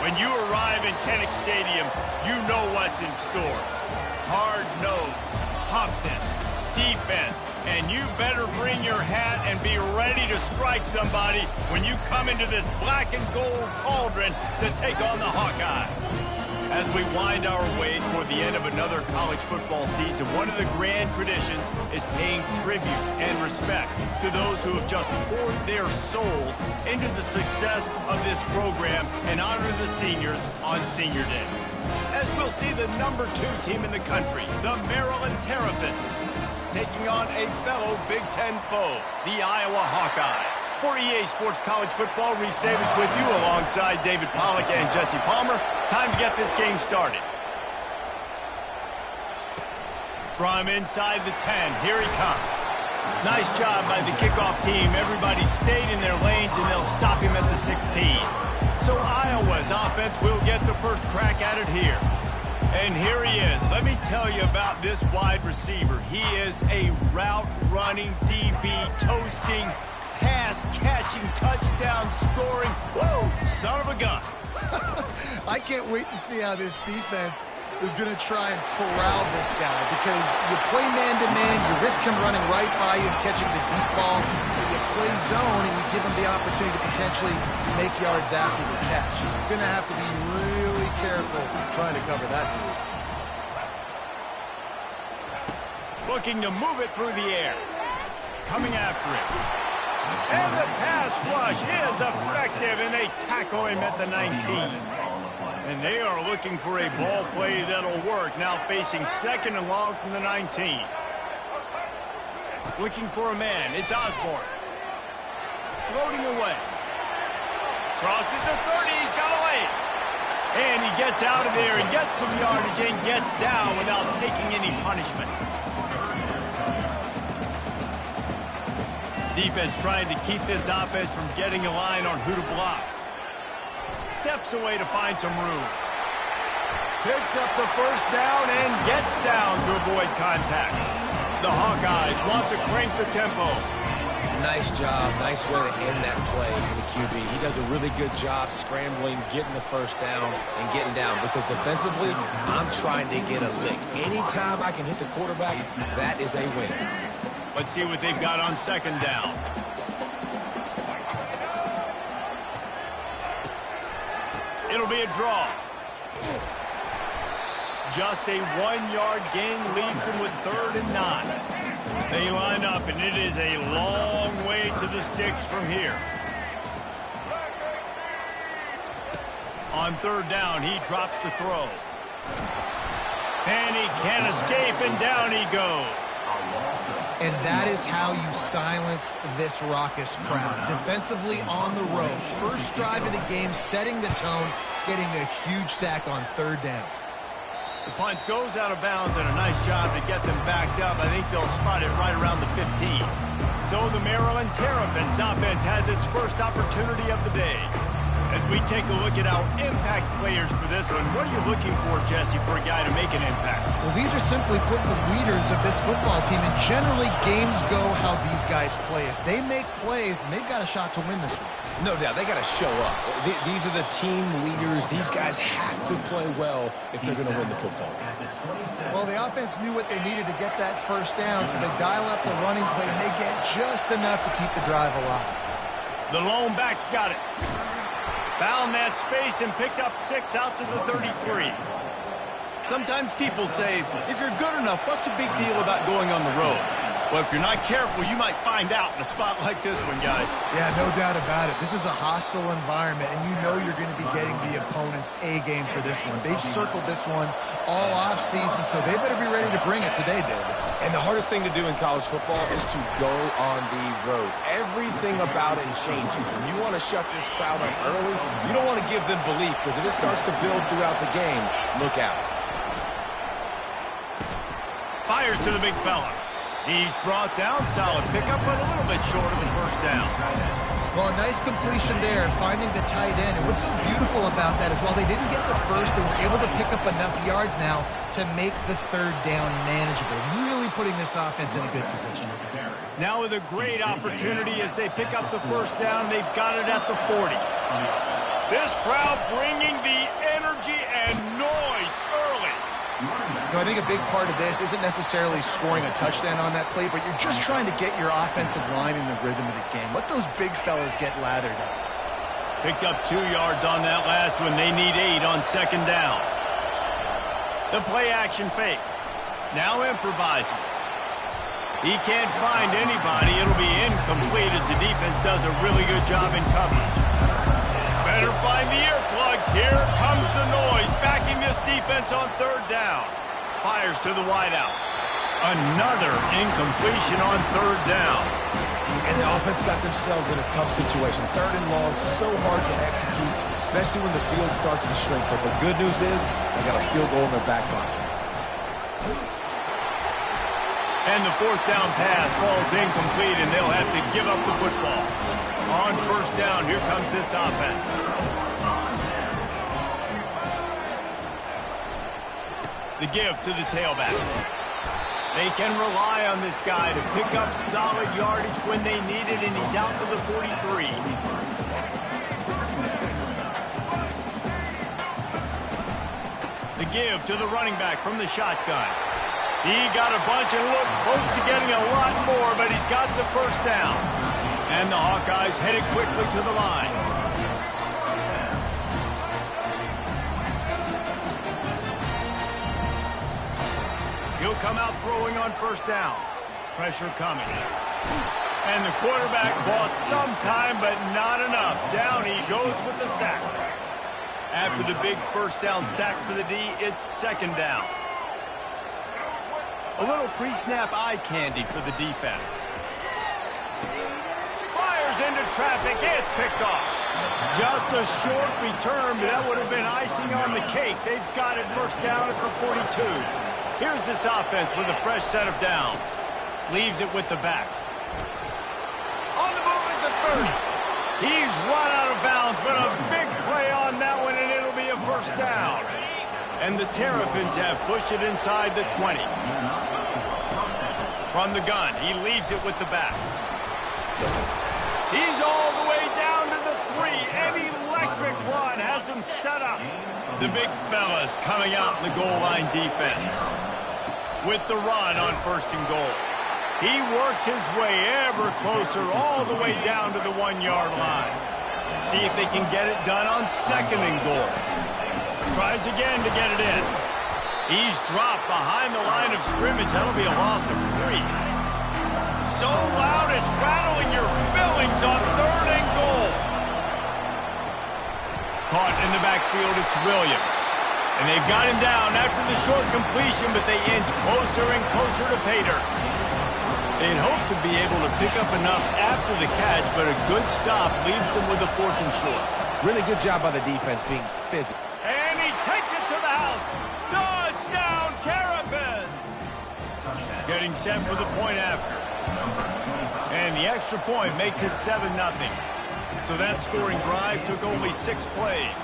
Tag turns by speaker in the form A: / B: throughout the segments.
A: When you arrive in Kinnick Stadium, you know what's in store. Hard nose, toughness, defense, and you better bring your hat and be ready to strike somebody when you come into this black and gold cauldron to take on the Hawkeyes. As we wind our way toward the end of another college football season, one of the grand traditions is paying tribute and respect to those who have just poured their souls into the success of this program and honor the seniors on Senior Day. As we'll see the #2 team in the country, the Maryland Terrapins, taking on a fellow Big Ten foe, the Iowa Hawkeyes. For EA Sports College Football, Reese Davis with you alongside David Pollack and Jesse Palmer. Time to get this game started. From inside the 10, here he comes. Nice job by the kickoff team. Everybody stayed in their lanes, and they'll stop him at the 16. So Iowa's offense will get the first crack at it here. And here he is. Let me tell you about this wide receiver. He is a route-running DB, toasting, pass-catching, touchdown-scoring, woo, son of a gun.
B: I can't wait to see how this defense is going to try and corral this guy, because you play man-to-man, you risk him running right by you and catching the deep ball, but you play zone and you give him the opportunity to potentially make yards after the catch. You're going to have to be really careful trying to cover that move.
A: Looking to move it through the air. Coming after it. And the pass rush is effective, and they tackle him at the 19. And they are looking for a ball play that'll work. Now facing 2nd and long from the 19. Looking for a man. It's Osborne. Floating away. Crosses the 30. He's got a lane. And he gets out of there and gets some yardage and gets down without taking any punishment. Defense trying to keep this offense from getting a line on who to block. Steps away to find some room. Picks up the first down and gets down to avoid contact. The Hawkeyes want to crank the tempo.
C: Nice job. Nice way to end that play for the QB. He does a really good job scrambling, getting the first down, and getting down. Because defensively, I'm trying to get a lick. Anytime I can hit the quarterback, that is a win.
A: Let's see what they've got on 2nd down. It'll be a draw. Just a 1-yard gain leaves them with 3rd and 9. They line up, and it is a long way to the sticks from here. On 3rd down, he drops the throw. And he can't escape, and down he goes.
B: And that is how you silence this raucous crowd. Defensively on the road. First drive of the game, setting the tone, getting a huge sack on 3rd down.
A: The punt goes out of bounds, and a nice job to get them backed up. I think they'll spot it right around the 15. So the Maryland Terrapins offense has its first opportunity of the day. As we take a look at our impact players for this one, what are you looking for, Jesse, for a guy to make an impact?
B: Well, these are simply put the leaders of this football team, and generally games go how these guys play. If they make plays, then they've got a shot to win this one.
C: No doubt. They got to show up. These are the team leaders. These guys have to play well if they're going to win the football game.
B: Well, the offense knew what they needed to get that first down, so they dial up the running play, and they get just enough to keep the drive alive.
A: The lone back's got it. Found that space and picked up 6 out to the 33. Sometimes people say, if you're good enough, what's the big deal about going on the road? Well, if you're not careful, you might find out in a spot like this one, guys.
B: Yeah, no doubt about it. This is a hostile environment, and you know you're going to be getting the opponent's A-game for this one. They've circled this one all off-season, so they better be ready to bring it today, David.
C: And the hardest thing to do in college football is to go on the road. Everything about it changes, and you want to shut this crowd up early. You don't want to give them belief, because if it starts to build throughout the game, look out.
A: Fires to the big fella. He's brought down, solid pickup, but a little bit short of the first down.
B: Well, a nice completion there, finding the tight end. And what's so beautiful about that is while they didn't get the first, they were able to pick up enough yards now to make the 3rd down manageable. Really putting this offense in a good position.
A: Now with a great opportunity as they pick up the first down, they've got it at the 40. This crowd bringing the energy and noise early.
B: I think a big part of this isn't necessarily scoring a touchdown on that play, but you're just trying to get your offensive line in the rhythm of the game. Let those big fellas get lathered up.
A: Picked up 2 yards on that last one. They need 8 on second down. The play action fake. Now improvising. He can't find anybody. It'll be incomplete as the defense does a really good job in coverage. Better find the earplugs. Here comes the noise, backing this defense on third down. Fires to the wideout. Another incompletion on third down.
C: And the offense got themselves in a tough situation. Third and long, so hard to execute, especially when the field starts to shrink. But the good news is they got a field goal in their back pocket.
A: And the fourth down pass falls incomplete, and they'll have to give up the football. On first down, here comes this offense. The give to the tailback. They can rely on this guy to pick up solid yardage when they need it, and he's out to the 43. The give to the running back from the shotgun. He got a bunch and looked close to getting a lot more, but he's got the first down. And the Hawkeyes headed quickly to the line. He'll come out throwing on first down. Pressure coming. And the quarterback bought some time, but not enough. Down he goes with the sack. After the big first down sack for the D, it's second down. A little pre-snap eye candy for the defense. Fires into traffic. It's picked off. Just a short return, but that would have been icing on the cake. They've got it first down at the 42. Here's this offense with a fresh set of downs. Leaves it with the back. On the move at the 30. He's run out of bounds, but a big play on that one, and it'll be a first down. And the Terrapins have pushed it inside the 20. From the gun, he leaves it with the back. He's all the way down to the 3. An electric run has him set up. The big fellas coming out in the goal line defense. With the run on first and goal. He works his way ever closer all the way down to the 1-yard line. See if they can get it done on second and goal. Tries again to get it in. He's dropped behind the line of scrimmage. That'll be a loss of 3. So loud it's rattling your fillings on third and goal. Caught in the backfield, it's Williams. And they've got him down after the short completion, but they inch closer and closer to pay dirt. They'd hope to be able to pick up enough after the catch, but a good stop leaves them with a fourth and short.
C: Really good job by the defense being physical.
A: And he takes it to the house. Touchdown, Terrapins! Getting set for the point after. And the extra point makes it 7-0. So that scoring drive took only 6 plays.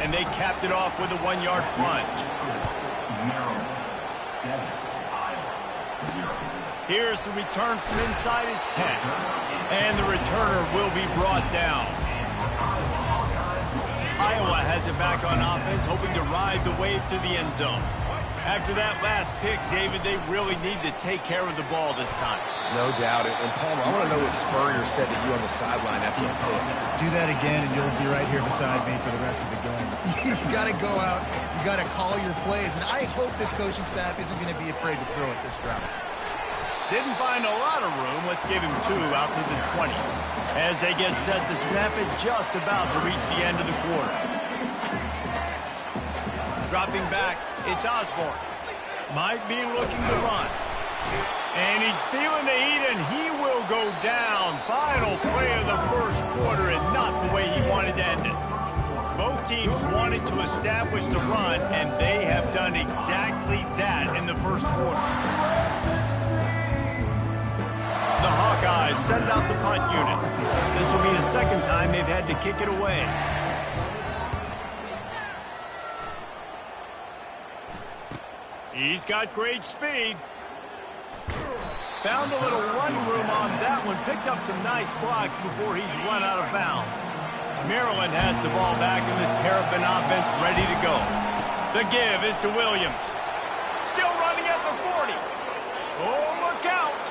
A: And they capped it off with a 1-yard plunge. Here's the return from inside his 10. And the returner will be brought down. Iowa has it back on offense, hoping to ride the wave to the end zone. After that last pick, David, they really need to take care of the ball this time.
C: No doubt. And Palmer, I want to know what Spurrier said to you on the sideline after the pick.
B: Do that again, and you'll be right here beside me for the rest of the game. You got to go out. You got to call your plays, and I hope this coaching staff isn't going to be afraid to throw it this route.
A: Didn't find a lot of room. Let's give him 2 out to the 20. As they get set to snap it, just about to reach the end of the quarter. Dropping back, it's Osborne. Might be looking to run. And he's feeling the heat, and he will go down. Final play of the first quarter, and not the way he wanted to end it. Both teams wanted to establish the run, and they have done exactly that in the first quarter. The Hawkeyes send out the punt unit. This will be the second time they've had to kick it away. He's got great speed. Found a little run room on that one. Picked up some nice blocks before he's run out of bounds. Maryland has the ball back and the Terrapin offense ready to go. The give is to Williams. Still running at the 40. Oh, look out.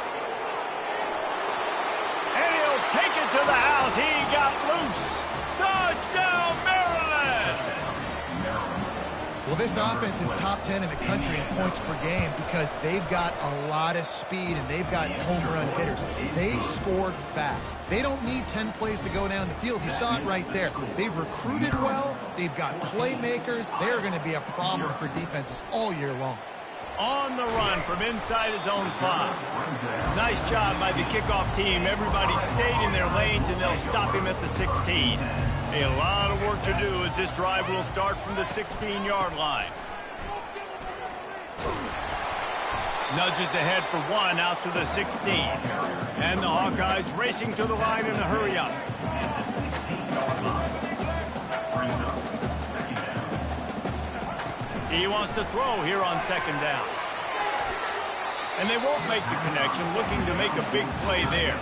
A: And he'll take it to the house. He got loose. Touchdown, Maryland!
B: Well, this offense is top 10 in the country in points per game because they've got a lot of speed and they've got home run hitters. They score fast. They don't need 10 plays to go down the field. You saw it right there. They've recruited well. They've got playmakers. They're going to be a problem for defenses all year long.
A: On the run from inside his own 5. Nice job by the kickoff team. Everybody stayed in their lanes, and they'll stop him at the 16. A lot of work to do as this drive will start from the 16-yard line. Nudges ahead for 1 out to the 16. And the Hawkeyes racing to the line in a hurry-up. He wants to throw here on 2nd down. And they won't make the connection, looking to make a big play there.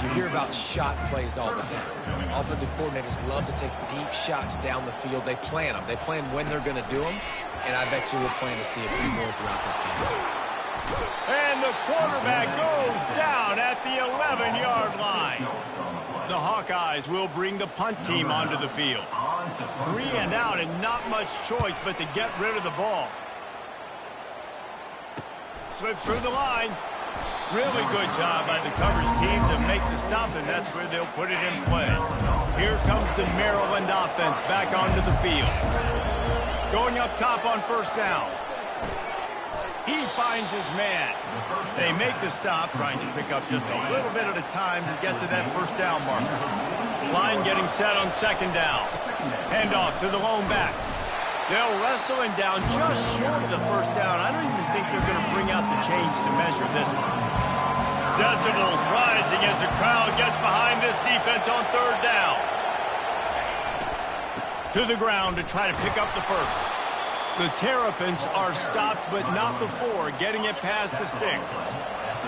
C: You hear about shot plays all the time. Offensive coordinators love to take deep shots down the field. They plan them. They plan when they're going to do them. And I bet you we'll plan to see a few more throughout this game.
A: And the quarterback goes down at the 11-yard line. The Hawkeyes will bring the punt team onto the field. 3 and out and not much choice but to get rid of the ball. Slips through the line. Really good job by the coverage team to make the stop, and that's where they'll put it in play. Here comes the Maryland offense back onto the field. Going up top on 1st down. He finds his man. They make the stop, trying to pick up just a little bit at a time to get to that 1st down marker. Line getting set on 2nd down. Handoff to the lone back. They'll wrestle him down just short of the 1st down. I don't even think they're going to bring out the chains to measure this one. Decibels rising as the crowd gets behind this defense on 3rd down. To the ground to try to pick up the 1st. The Terrapins are stopped, but not before getting it past the sticks.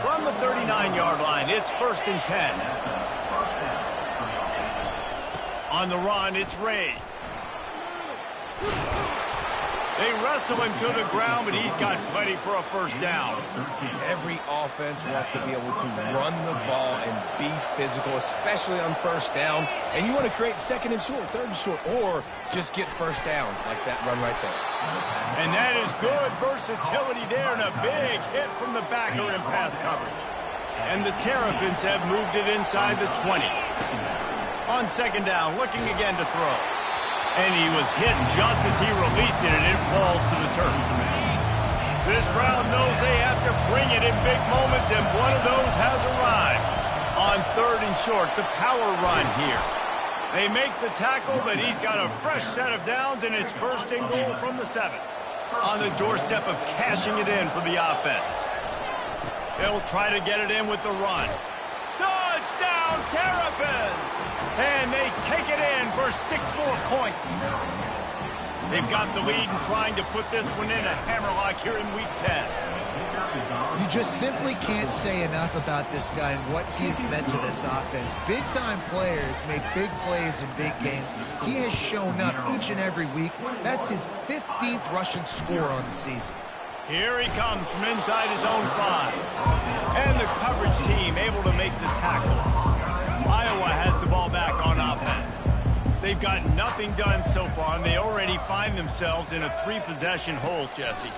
A: From the 39-yard line, it's 1st and 10. On the run, it's Ray. They wrestle him to the ground, but he's got plenty for a 1st down.
C: Every offense wants to be able to run the ball and be physical, especially on 1st down. And you want to create 2nd and short, 3rd and short, or just get 1st downs like that run right there.
A: And that is good versatility there and a big hit from the backer in pass coverage. And the Terrapins have moved it inside the 20. On 2nd down, looking again to throw. And he was hit just as he released it, and it falls to the turf. This crowd knows they have to bring it in big moments, and one of those has arrived. On 3rd and short, the power run here. They make the tackle, but he's got a fresh set of downs, and it's 1st and goal from the 7. On the doorstep of cashing it in for the offense. They'll try to get it in with the run. Touchdown, Terrapins! And they take it in for 6 more points. They've got the lead and trying to put this one in a hammerlock here in Week 10.
B: You just simply can't say enough about this guy and what he's meant to this offense. Big-time players make big plays in big games. He has shown up each and every week. That's his 15th rushing score on the season.
A: Here he comes from inside his own 5. And the coverage team able to make the tackle. Iowa has the ball back on offense. They've got nothing done so far, and they already find themselves in a 3-possession hole, Jesse.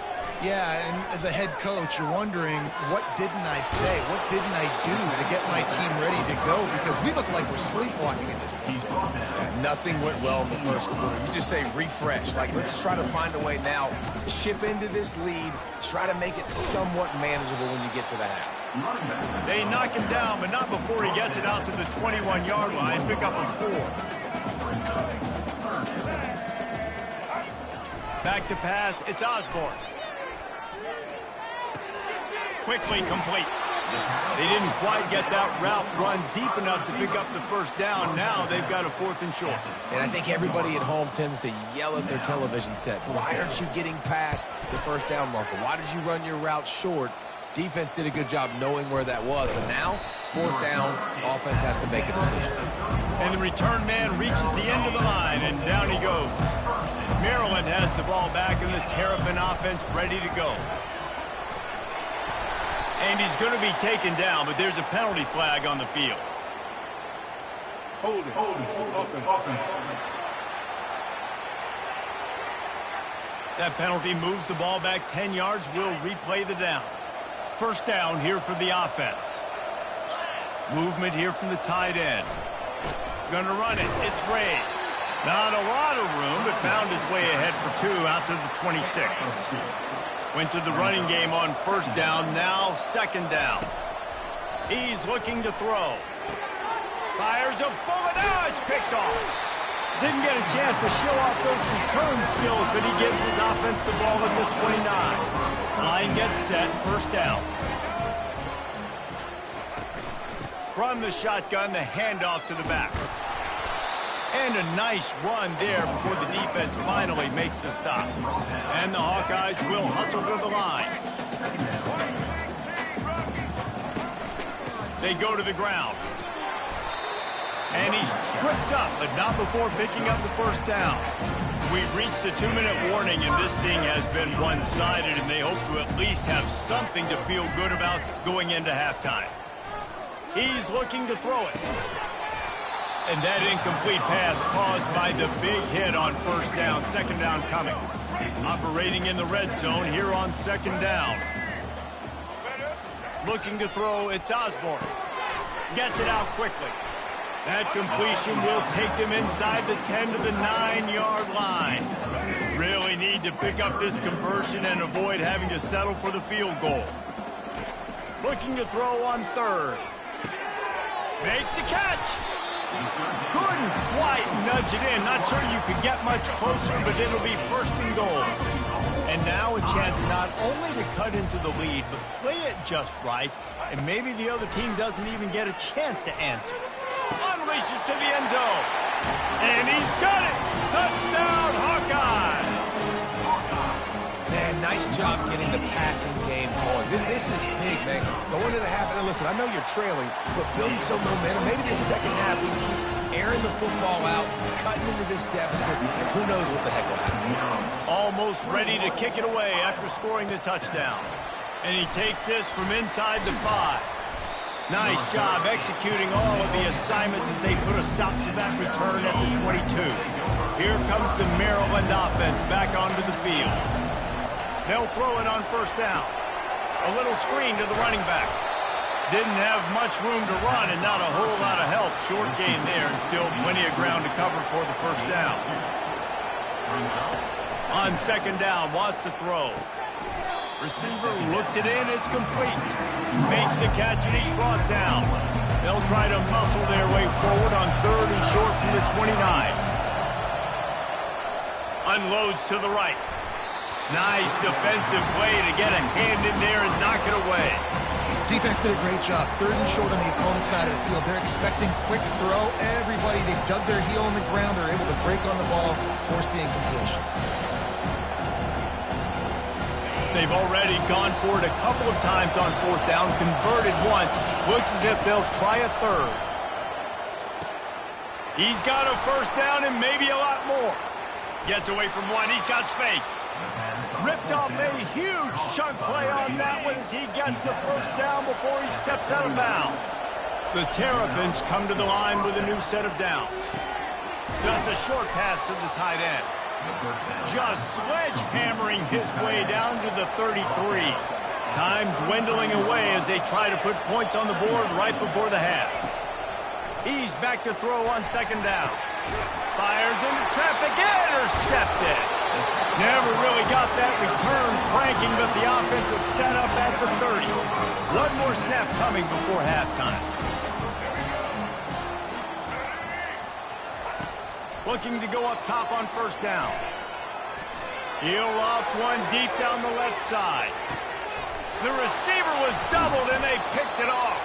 B: Yeah, and as a head coach, you're wondering, what didn't I say? What didn't I do to get my team ready to go? Because we look like we're sleepwalking at this point.
C: Yeah, nothing went well in the 1st quarter. You just say refresh. Like, let's try to find a way now. Chip into this lead. Try to make it somewhat manageable when you get to the half.
A: They knock him down, but not before he gets it out to the 21-yard line. Pick up a 4. Back to pass. It's Osborne. Quickly complete. They didn't quite get that route run deep enough to pick up the 1st down. Now they've got a 4th and short.
C: And I think everybody at home tends to yell at their television set. Why aren't you getting past the 1st down marker? Why did you run your route short? Defense did a good job knowing where that was, but now, 4th down, offense has to make a decision.
A: And the return man reaches the end of the line, and down he goes. Maryland has the ball back, and the Terrapin offense ready to go. And he's going to be taken down, but there's a penalty flag on the field.
D: Hold it. Offense.
A: That penalty moves the ball back 10 yards. We'll replay the down. 1st down here for the offense. Movement here from the tight end. Going to run it. It's Ray. Not a lot of room, but found his way ahead for 2 out to the 26. Went to the running game on 1st down. Now 2nd down. He's looking to throw. Fires a bullet. Oh, it's picked off. Didn't get a chance to show off those return skills, but he gives his offense the ball at the 29. Line gets set. 1st down. From the shotgun, the handoff to the back. And a nice run there before the defense finally makes the stop. And the Hawkeyes will hustle to the line. They go to the ground. And he's tripped up, but not before picking up the 1st down. We've reached the 2-minute warning, and this thing has been one-sided, and they hope to at least have something to feel good about going into halftime. He's looking to throw it. And that incomplete pass caused by the big hit on 1st down. 2nd down coming. Operating in the red zone here on 2nd down. Looking to throw, it's Osborne. Gets it out quickly. That completion will take them inside the 10 to the 9-yard line. Really need to pick up this conversion and avoid having to settle for the field goal. Looking to throw on 3rd. Makes the catch. Couldn't quite nudge it in. Not sure you could get much closer, but it'll be 1st and goal. And now a chance not only to cut into the lead, but play it just right, and maybe the other team doesn't even get a chance to answer. Unleashes to the end zone. And he's got it. Touchdown, Hawkeye.
C: Man, nice job getting the passing game going. This is big, man. Going to the half, and listen, I know you're trailing, but building some momentum. Maybe this 2nd half, we can keep airing the football out, cutting into this deficit, and who knows what the heck will happen.
A: Almost ready to kick it away after scoring the touchdown. And he takes this from inside the 5. Nice job executing all of the assignments as they put a stop to that return at the 22. Here comes the Maryland offense back onto the field. They'll throw it on 1st down. A little screen to the running back. Didn't have much room to run and not a whole lot of help. Short gain there and still plenty of ground to cover for the 1st down. On 2nd down, wants to throw. Receiver looks it in, it's complete. Makes the catch and he's brought down. They'll try to muscle their way forward on 3rd and short from the 29. Unloads to the right. Nice defensive play to get a hand in there and knock it away.
B: Defense did a great job. 3rd and short on the opponent's side of the field. They're expecting quick throw. Everybody, they dug their heel on the ground. They're able to break on the ball, force the incompletion.
A: They've already gone for it a couple of times on 4th down, converted once. Looks as if they'll try a 3rd. He's got a 1st down and maybe a lot more. Gets away from one. He's got space. Ripped off a huge chunk play on that one as he gets the 1st down before he steps out of bounds. The Terrapins come to the line with a new set of downs. Just a short pass to the tight end. Just sledgehammering his way down to the 33. Time dwindling away as they try to put points on the board right before the half. He's back to throw on 2nd down. Fires into traffic, intercepted. Never really got that return cranking, but the offense is set up at the 30. One more snap coming before halftime. Looking to go up top on 1st down. He'll off one deep down the left side. The receiver was doubled and they picked it off.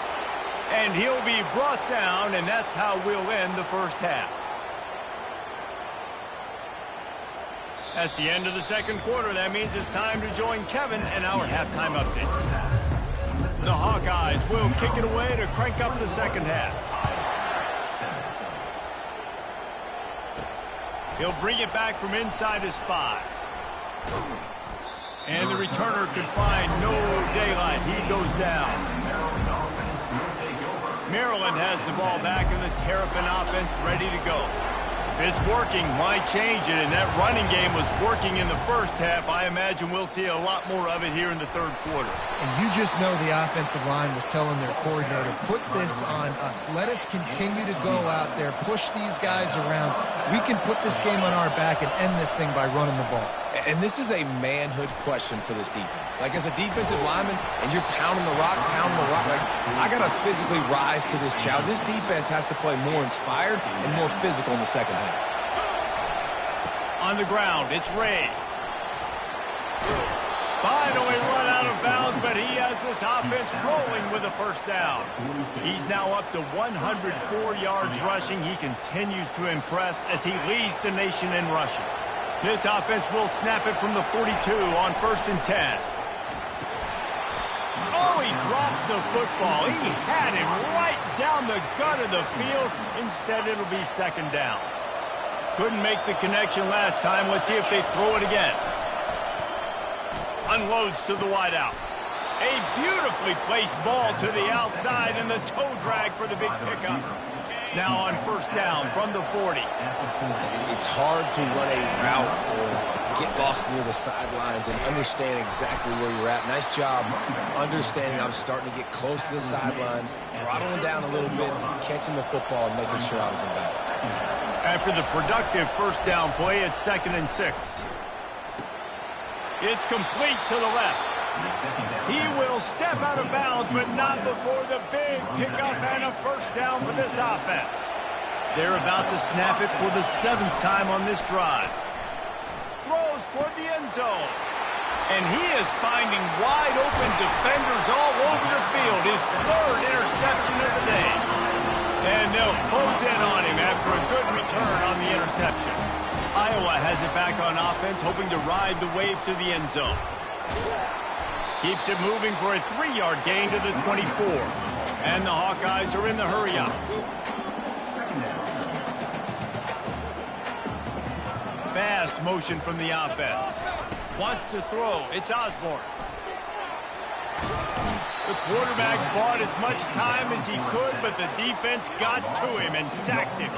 A: And he'll be brought down, and that's how we'll end the 1st half. That's the end of the 2nd quarter. That means it's time to join Kevin and our halftime update. Hawkeyes will kick it away to crank up the second half. He'll bring it back from inside his 5. And the returner could find no daylight. He goes down. Maryland has the ball back in the Terrapin offense ready to go. If it's working, why change it? And that running game was working in the first half. I imagine we'll see a lot more of it here in the third quarter.
B: And you just know the offensive line was telling their coordinator, put this on us. Let us continue to go out there, push these guys around. We can put this game on our back and end this thing by running the ball.
C: And this is a manhood question for this defense. Like, as a defensive lineman, and you're pounding the rock, like, I got to physically rise to this challenge. This defense has to play more inspired and more physical in the second half.
A: On the ground, it's Ray. Finally run out of bounds, but he has this offense rolling with a first down. He's now up to 104 yards rushing. He continues to impress as he leads the nation in rushing. This offense will snap it from the 42 on 1st and 10. Oh, he drops the football. He had him right down the gut of the field. Instead, it'll be second down. Couldn't make the connection last time. Let's see if they throw it again. Unloads to the wideout. A beautifully placed ball to the outside and the toe drag for the big pickup. Now on first down from the 40.
C: It's hard to run a route or get lost near the sidelines and understand exactly where you're at. Nice job understanding I'm starting to get close to the sidelines, throttling down a little bit, catching the football and making sure I was in balance.
A: After the productive first down play, it's 2nd and 6. It's complete to the left. He will step out of bounds, but not before the big pickup and a first down for this offense. They're about to snap it for the 7th time on this drive. Throws toward the end zone. And he is finding wide open defenders all over the field. His 3rd interception of the day. And they'll close in on him after a good return on the interception. Iowa has it back on offense, hoping to ride the wave to the end zone. Keeps it moving for a 3-yard gain to the 24. And the Hawkeyes are in the hurry-up. Fast motion from the offense. Wants to throw. It's Osborne. The quarterback bought as much time as he could, but the defense got to him and sacked him.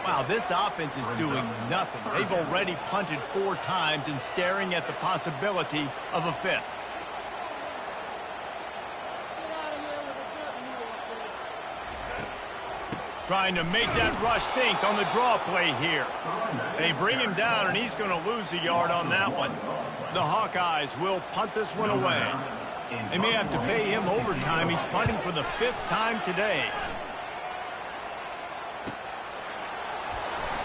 A: Wow, this offense is doing nothing. They've already punted 4 times and staring at the possibility of a 5th. Trying to make that rush think on the draw play here. They bring him down, and he's going to lose a yard on that one. The Hawkeyes will punt this one away. They may have to pay him overtime. He's punting for the 5th time today.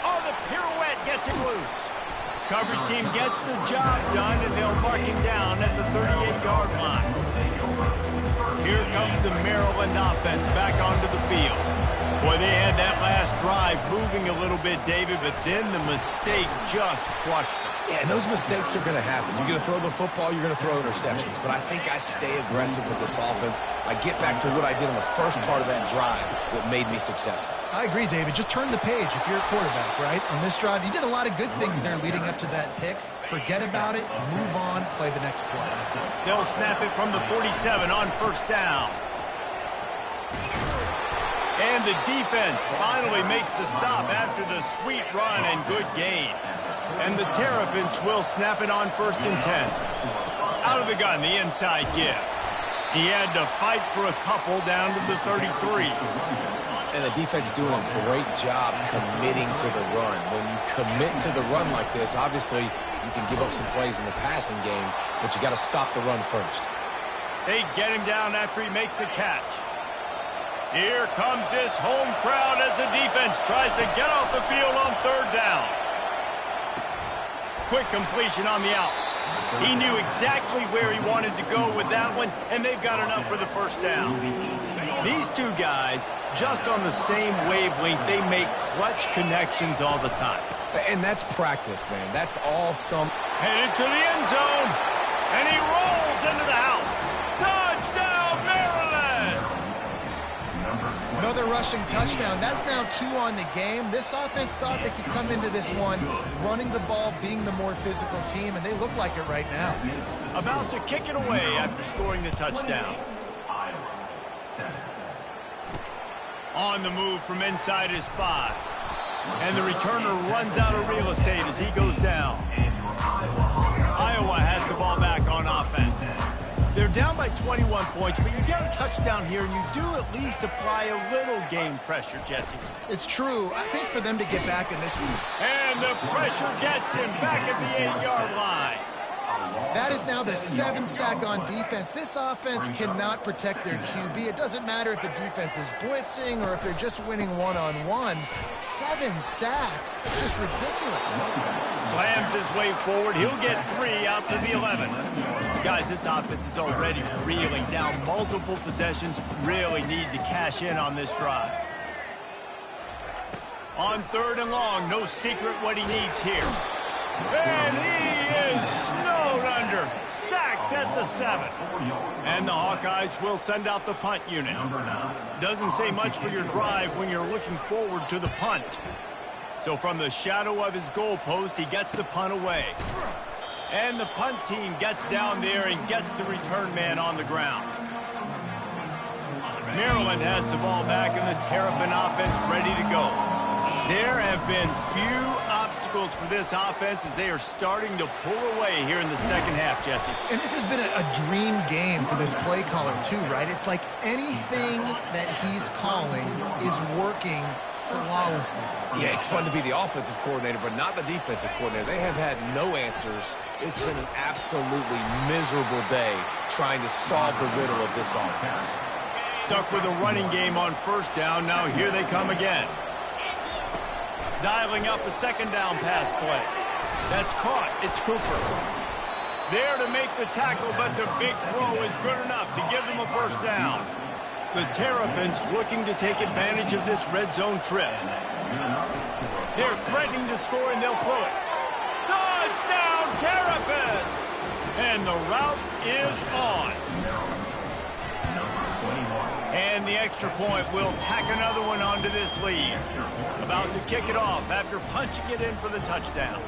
A: Oh, the pirouette gets him loose. Coverage team gets the job done, and they'll mark him down at the 38-yard line. Here comes the Maryland offense back onto the field. Boy, they had that last drive moving a little bit, David, but then the mistake just crushed them.
C: Yeah, and those mistakes are going to happen. You're going to throw the football, you're going to throw interceptions. But I think I stay aggressive with this offense. I get back to what I did in the first part of that drive that made me successful.
B: I agree, David. Just turn the page if you're a quarterback, right? On this drive, you did a lot of good things there leading up to that pick. Forget about it, move on, play the next play.
A: They'll snap it from the 47 on first down. And the defense finally makes the stop after the sweet run and good gain. And the Terrapins will snap it on 1st and 10. Out of the gun, the inside give. He had to fight for a couple down to the 33.
C: And the defense doing a great job committing to the run. When you commit to the run like this, obviously you can give up some plays in the passing game, but you got to stop the run first.
A: They get him down after he makes the catch. Here comes this home crowd as the defense tries to get off the field on 3rd down. Quick completion on the out. He knew exactly where he wanted to go with that one, and they've got enough for the first down. These two guys, just on the same wavelength, they make clutch connections all the time.
C: And that's practice, man. That's all some...
A: Headed to the end zone, and he rolls into the house. Touchdown, Maryland!
B: rushing touchdown. That's now 2 on the game. This offense thought they could come into this one running the ball, being the more physical team, and they look like it right now.
A: About to kick it away after scoring the touchdown. On the move from inside his 5. And the returner runs out of real estate as he goes down. Iowa has the ball back on offense. They're down by 21 points, but you get a touchdown here, and you do at least apply a little game pressure, Jesse.
B: It's true. I think for them to get back in this one.
A: And the pressure gets him back at the 8-yard line.
B: That is now the 7th sack on defense. This offense cannot protect their QB. It doesn't matter if the defense is blitzing or if they're just winning one-on-one. 7 sacks. It's just ridiculous.
A: Slams his way forward. He'll get 3 out to the 11. Guys, this offense is already reeling down multiple possessions. Really need to cash in on this drive. On 3rd and long, no secret what he needs here. And he is snowed under. Sacked at the 7. And the Hawkeyes will send out the punt unit. Doesn't say much for your drive when you're looking forward to the punt. So from the shadow of his goalpost, he gets the punt away. And the punt team gets down there and gets the return man on the ground. Maryland has the ball back and the Terrapin offense ready to go. There have been few obstacles for this offense as they are starting to pull away here in the second half, Jesse.
B: And this has been a dream game for this play caller too, right? It's like anything that he's calling is working flawlessly.
C: Yeah, it's fun to be the offensive coordinator, but not the defensive coordinator. They have had no answers. It's been an absolutely miserable day trying to solve the riddle of this offense.
A: Stuck with a running game on 1st down. Now here they come again. Dialing up a 2nd down pass play. That's caught. It's Cooper. There to make the tackle, but the big throw is good enough to give them a 1st down. The Terrapins looking to take advantage of this red zone trip. They're threatening to score, and they'll throw it. Touchdown, Terrapins! And the route is on. And the extra point will tack another one onto this lead. About to kick it off after punching it in for the touchdown.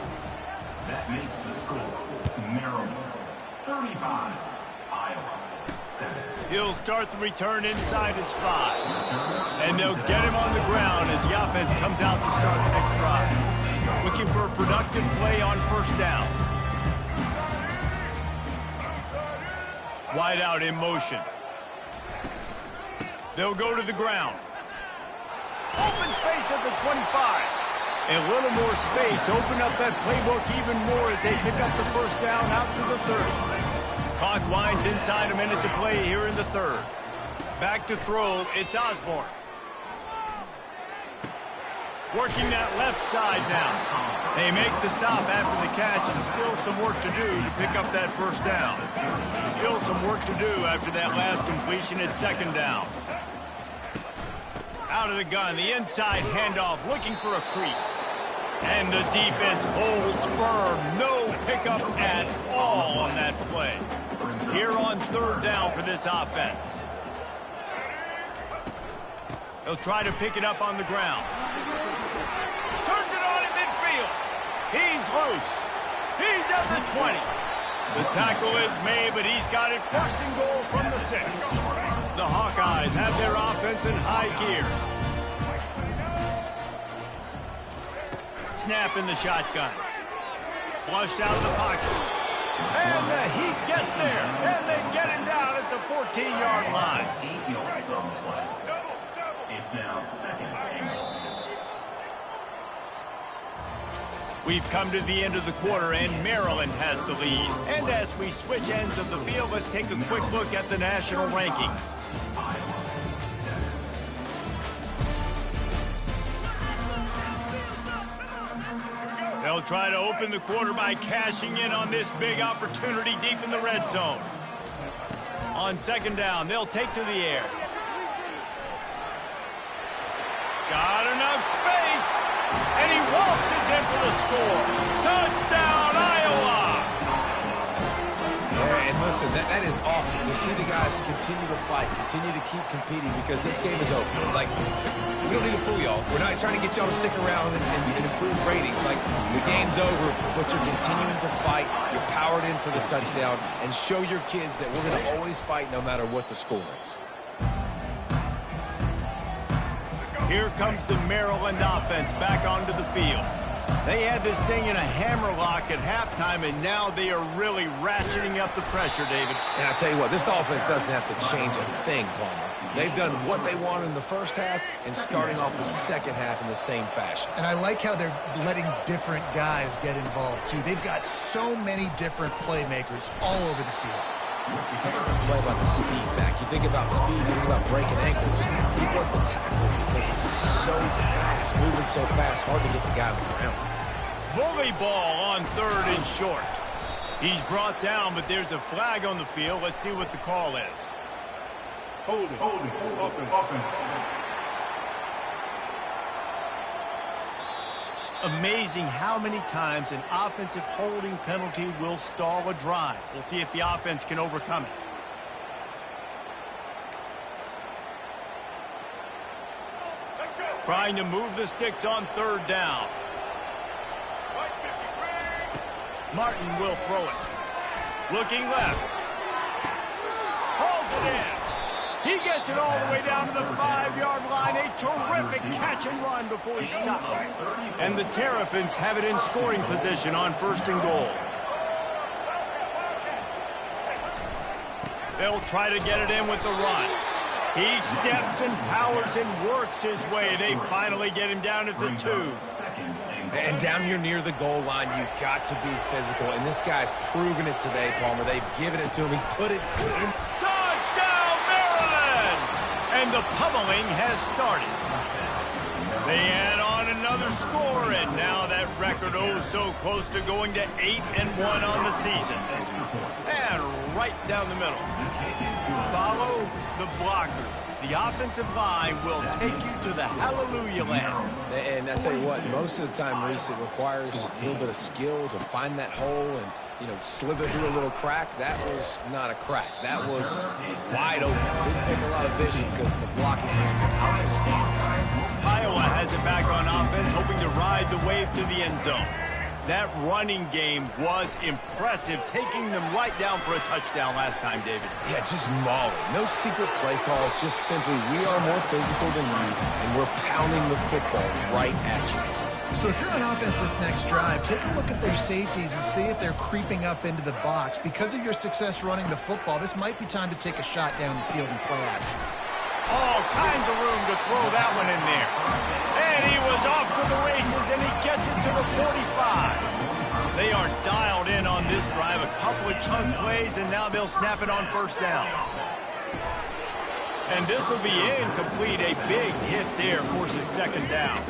D: That makes the score Maryland 35, Iowa 7.
A: He'll start the return inside his 5. And they'll get him on the ground as the offense comes out to start the next drive. Looking for a productive play on 1st down. Wide out in motion. They'll go to the ground. Open space at the 25. A little more space. Open up that playbook even more as they pick up the 1st down out to the 30. Clock winds inside a minute to play here in the 3rd. Back to throw. It's Osborne. Working that left side now. They make the stop after the catch, and still some work to do to pick up that 1st down. Still some work to do after that last completion at 2nd down. Out of the gun, the inside handoff, looking for a crease. And the defense holds firm. No pickup at all on that play. Here on 3rd down for this offense. They'll try to pick it up on the ground. Turns it on in midfield. He's loose. He's at the 20. The tackle is made, but he's got it 1st and goal from the 6. The Hawkeyes have their offense in high gear. Snap in the shotgun. Flushed out of the pocket. And the Heat gets there. And they get him down at the 14-yard line.
D: 8 yards on the play. It's now 2nd and goal.
A: We've come to the end of the quarter, and Maryland has the lead. And as we switch ends of the field, let's take a quick look at the national rankings. They'll try to open the quarter by cashing in on this big opportunity deep in the red zone. On 2nd down, they'll take to the air. Got enough space. And he waltzes in for the score. Touchdown, Iowa!
C: Yeah, and Listen, that is awesome to see the guys continue to fight, continue to keep competing, because this game is over. Like, we don't need to fool y'all. We're not trying to get y'all to stick around and improve ratings. Like, the game's over, but you're continuing to fight. You're powered in for the touchdown, and show your kids that we're going to always fight no matter what the score is.
A: Here comes the Maryland offense back onto the field. They had this thing in a hammerlock at halftime, and now they are really ratcheting up the pressure, David.
C: And I tell you what, this offense doesn't have to change a thing, Palmer. They've done what they wanted in the first half and starting off the second half in the same fashion.
B: And I like how they're letting different guys get involved, too. They've got so many different playmakers all over the field.
C: How about the play by the speed back? You think about speed, you think about breaking ankles. He broke the tackle because he's so fast, moving so fast, hard to get the guy on the ground.
A: Bully ball on 3rd and short. He's brought down, but there's a flag on the field. Let's see what the call is.
E: Hold it. Offense.
A: Amazing how many times an offensive holding penalty will stall a drive. We'll see if the offense can overcome it. Trying to move the sticks on 3rd down. Martin will throw it. Looking left. Holds it in. He gets it all the way down to the 5-yard line. A terrific catch and run before he stopped. And the Terrapins have it in scoring position on 1st and goal. They'll try to get it in with the run. He steps and powers and works his way. They finally get him down at the 2.
C: And down here near the goal line, you've got to be physical. And this guy's proven it today, Palmer. They've given it to him. He's put it in.
A: Touchdown, Maryland! And the pummeling has started. They add on another score, and now that record so close to going to 8-1 on the season. And right down the middle. Follow the blockers. The offensive line will take you to the hallelujah land.
C: And I tell you what, most of the time, Reese, it requires a little bit of skill to find that hole and, slither through a little crack. That was not a crack. That was wide open. Didn't take a lot of vision because the blocking was outstanding.
A: Iowa has it back on offense, hoping to ride the wave to the end zone. That running game was impressive, taking them right down for a touchdown last time, David.
C: Yeah, just mauling. No secret play calls, just simply we are more physical than you, and we're pounding the football right at you.
B: So if you're on offense this next drive, take a look at their safeties and see if they're creeping up into the box. Because of your success running the football, this might be time to take a shot down the field and play action.
A: All kinds of room to throw that one in there. And he was off to the races, and he gets it to the 45. They are dialed in on this drive. A couple of chunk plays, and now they'll snap it on 1st down. And this will be incomplete. A big hit there forces 2nd down.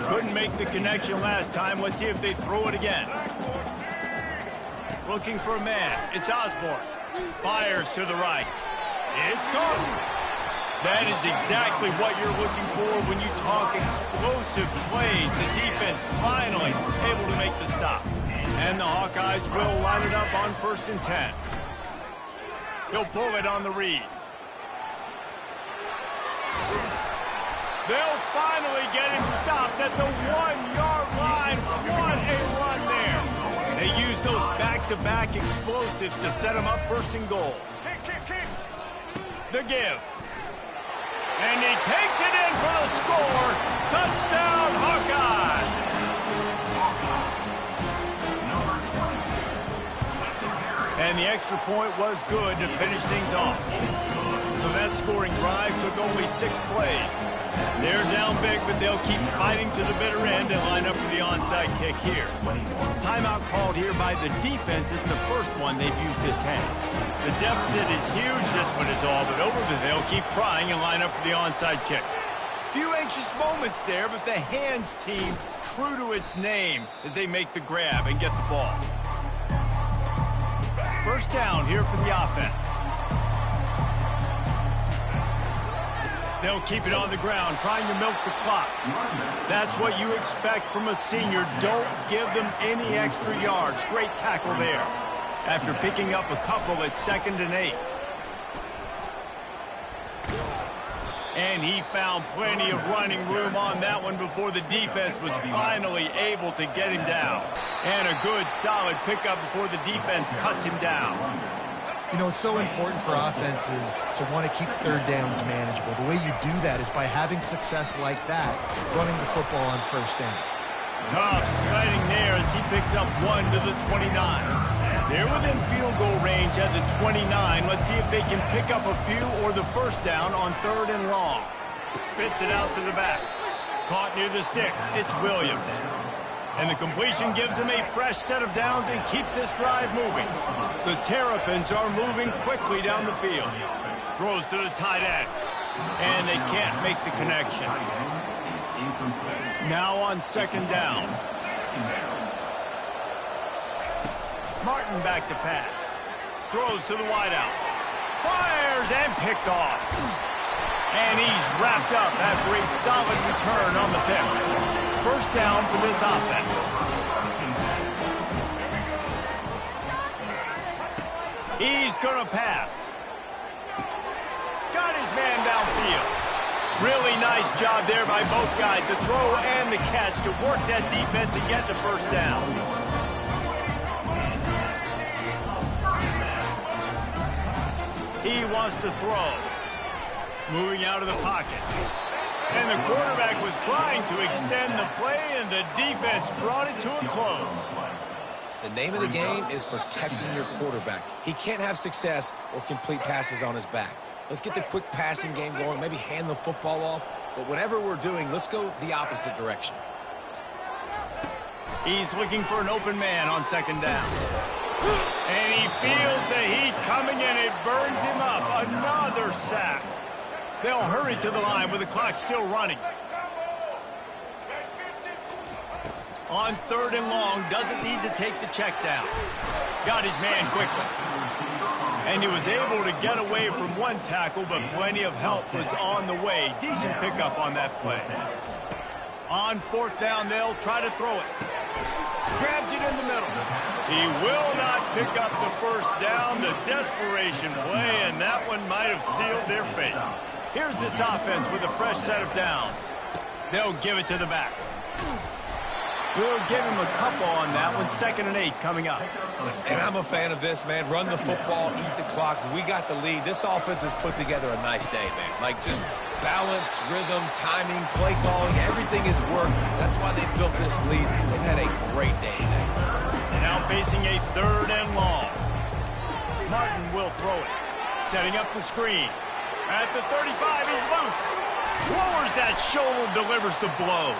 A: Couldn't make the connection last time. Let's see if they throw it again. Looking for a man. It's Osborne. Fires to the right. It's gone. That is exactly what you're looking for when you talk explosive plays. The defense finally able to make the stop. And the Hawkeyes will line it up on 1st and 10. He'll pull it on the read. They'll finally get him stopped at the 1-yard line. What a run there. They use those back-to-back explosives to set him up 1st and goal. The give. And he takes it in for the score. Touchdown, Hawkeye. And the extra point was good to finish things off. So that scoring drive took only 6 plays. They're down big, but they'll keep fighting to the bitter end and line up for the onside kick here. Timeout called here by the defense. It's the first one they've used this half. The deficit is huge. This one is all but over, but they'll keep trying and line up for the onside kick. Few anxious moments there, but the hands team true to its name as they make the grab and get the ball. 1st down here for the offense. They'll keep it on the ground, trying to milk the clock. That's what you expect from a senior. Don't give them any extra yards. Great tackle there. after picking up a couple at 2nd and 8. And he found plenty of running room on that one before the defense was finally able to get him down. And a good, solid pickup before the defense cuts him down.
B: You know, it's so important for offenses to want to keep third downs manageable. The way you do that is by having success like that, running the football on first down.
A: Tough sliding there as he picks up 1 to the 29. They're within field goal range at the 29. Let's see if they can pick up a few or the first down on 3rd and long. Spits it out to the back. Caught near the sticks. It's Williams. And the completion gives him a fresh set of downs and keeps this drive moving. The Terrapins are moving quickly down the field. Throws to the tight end. And they can't make the connection. Now on 2nd down. Martin back to pass. Throws to the wideout. Fires and picked off. And he's wrapped up after a solid return on the pick. First down for this offense. He's going to pass. Got his man downfield. Really nice job there by both guys to throw and the catch to work that defense and get the first down. He wants to throw. Moving out of the pocket. And the quarterback was trying to extend the play, and the defense brought it to a close.
C: The name of the game is protecting your quarterback. He can't have success or complete passes on his back. Let's get the quick passing game going, maybe hand the football off. But whatever we're doing, let's go the opposite direction.
A: He's looking for an open man on 2nd down. And he feels the heat coming and it burns him up. Another sack. They'll hurry to the line with the clock still running. On 3rd and long, doesn't need to take the check down. Got his man quickly. And he was able to get away from one tackle, but plenty of help was on the way. Decent pickup on that play. On 4th down, they'll try to throw it. Grabs it in the middle. He will not pick up the first down. The desperation play, and that one might have sealed their fate. Here's this offense with a fresh set of downs. They'll give it to the back. We'll give him a couple on that one. 2nd and 8 coming up.
C: And I'm a fan of this, man. Run the football, eat the clock. We got the lead. This offense has put together a nice day, man. Like just balance, rhythm, timing, play calling, everything has worked. That's why they built this lead. They've had a great day today.
A: Now facing a 3rd and long. Martin will throw it. Setting up the screen. At the 35, he's loose. Lowers that shoulder, delivers the blow.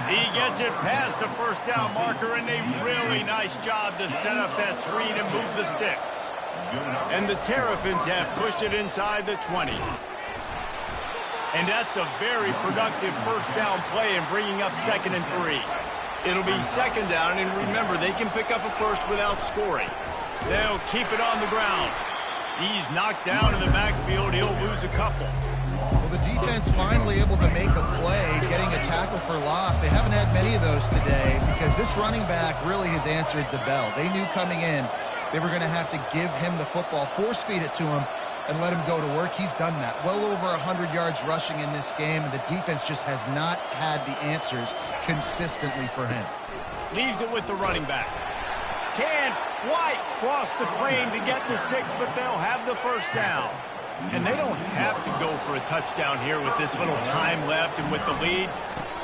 A: He gets it past the first down marker, and a really nice job to set up that screen and move the sticks. And the Terrapins have pushed it inside the 20. And that's a very productive first down play in bringing up 2nd and 3. It'll be 2nd down, and remember, they can pick up a first without scoring. They'll keep it on the ground. He's knocked down in the backfield. He'll lose a couple.
B: Well, the defense finally able to make a play, getting a tackle for loss. They haven't had many of those today because this running back really has answered the bell. They knew coming in they were going to have to give him the football, force feed it to him, and let him go to work. He's done that. Well over 100 yards rushing in this game, and the defense just has not had the answers consistently for him.
A: Leaves it with the running back. Can't quite cross the plane to get the 6, but they'll have the first down. And they don't have to go for a touchdown here with this little time left and with the lead,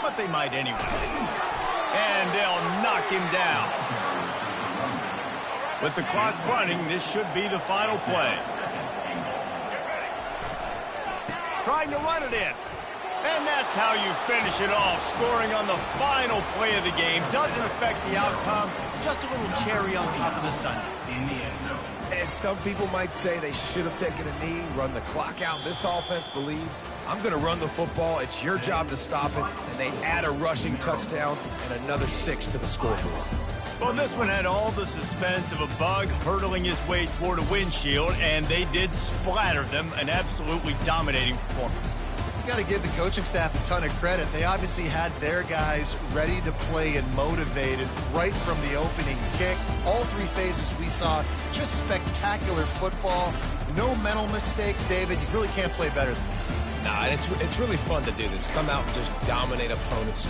A: but they might anyway. And they'll knock him down. With the clock running, this should be the final play. Trying to run it in. And that's how you finish it off. Scoring on the final play of the game doesn't affect the outcome. Just a little cherry on top of the sundae.
C: And some people might say they should have taken a knee, run the clock out. This offense believes, I'm going to run the football. It's your job to stop it. And they add a rushing touchdown and another 6 to the scoreboard.
A: Well, this one had all the suspense of a bug hurtling his way toward a windshield, and they did splatter them. An absolutely dominating performance.
B: got to give the coaching staff a ton of credit. They obviously had their guys ready to play and motivated right from the opening kick. All three phases we saw just spectacular football. No mental mistakes, David. You really can't play better than that.
C: Nah, it's really fun to do this. Come out and just dominate opponents.